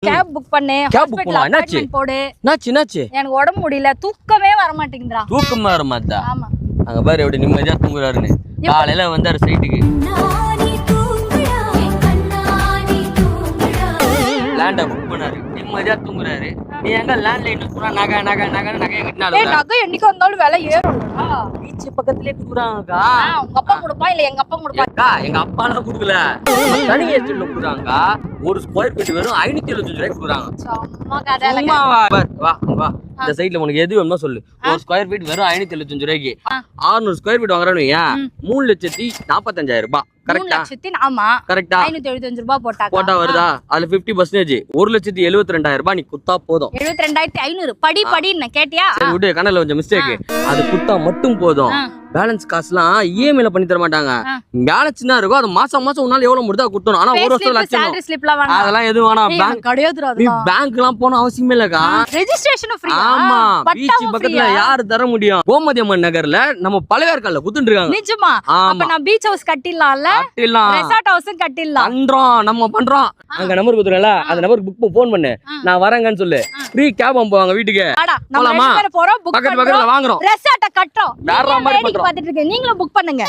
Cab book பண்ணு. Cab book பண்ணா என்னாச்சு? போடு. என்னாச்சு? எனக்கு உடம்பு முடியல, தூக்கமே வர மாட்டேங்குதுடா. தூக்கமா வர மாட்டா? ஆமா. அங்க பாரு எப்படி நிம்மதியா தூங்குறாருன்னு. காலையில வந்தாரு சைட்டுக்கு. லேண்ட புக் பண்ணாரு, நிம்மதியா தூங்குறாரு. நீ எங்க லேண்ட்லைன் பூரா நகை நகை நகை நகை கட்டினாலும் நகை என்னைக்கு வந்தாலும் விலை ஏறும்டா. பீச் பக்கத்துலயே குடுக்குறாங்கக்கா. உங்க அப்பா கொடுப்பா இல்ல எங்க அப்பா கொடுப்பா? எங்க அப்பா எல்லாம் குடுக்கல, தனி எஸ்டேட்ல குடுக்குறாங்க. ஒரு ஸ்கொயர் ஃபீட் வெறும் 575 ரூபாய்க்கு குடுக்குறாங்க. சும்மா கதை. வா இந்த சைட்ல உனக்கு எது வேணுமோ சொல்லு. ஒரு ஸ்கொயர் ஃபீட் வெறும் 575 ரூபாய்க்கு 600 ஸ்கொயர் ஃபீட் வாங்குறானு 3,45,000 ரூபாய். கரெக்டா? ஆமா. கரெக்டா? 575 ரூபாய் போட்டா வருதா? அதுல 50% 1,72,200 ரூபாய் நீ குத்தா போதும். 72,500 படி கேட்டியா? சரி விடு, கணக்குல கொஞ்சம் மிஸ்டேக். அது குத்தா மட்டும் போதும். பேலன்ஸ் காசுலாம் இஎம்ஐல பண்ணி தர மாட்டாங்க. பேலன்ஸ் என்ன இருக்கோ அது மாசம் மாசம் உன்னால எவ்வளவு முடிதா குத்தணும். ஆனா ஒரு வருஷம் லட்சம் அதெல்லாம் எதுவும் வேணாம். நீ பேங்க்லாம் போன அவசியமே இல்லக்கா. Registration free. ஆமா, பீச் பக்கத்துல யாரு தர முடியும்? கோமதி அம்மன் நகர்ல நம்ம பழவேற்கால குத்துட்டு இருக்காங்க. நிஜமா? அப்ப நான் பீச் ஹவுஸ் கட்டிடலாம்ல? ரெசார்ட் ஹவுஸும் கட்டிடலாம். நம்ம பண்றோம். அங்க நம்பர் குடுறல, அந்த நம்பருக்கு புக் ஃபோன் பண்ணு. நான் வரேங்கன்னு சொல்லு. ஃப்ரீ கேப் போவாங்க வீட்டுக்கு. போறோம், புக் பக்கத்துல வாங்குறோம். ரெசார்ட்ட கட்டறோம். வேற மாதிரி பண்றோம். பாத்துட்டு இருக்கீங்க, நீங்களும் புக் பண்ணுங்க.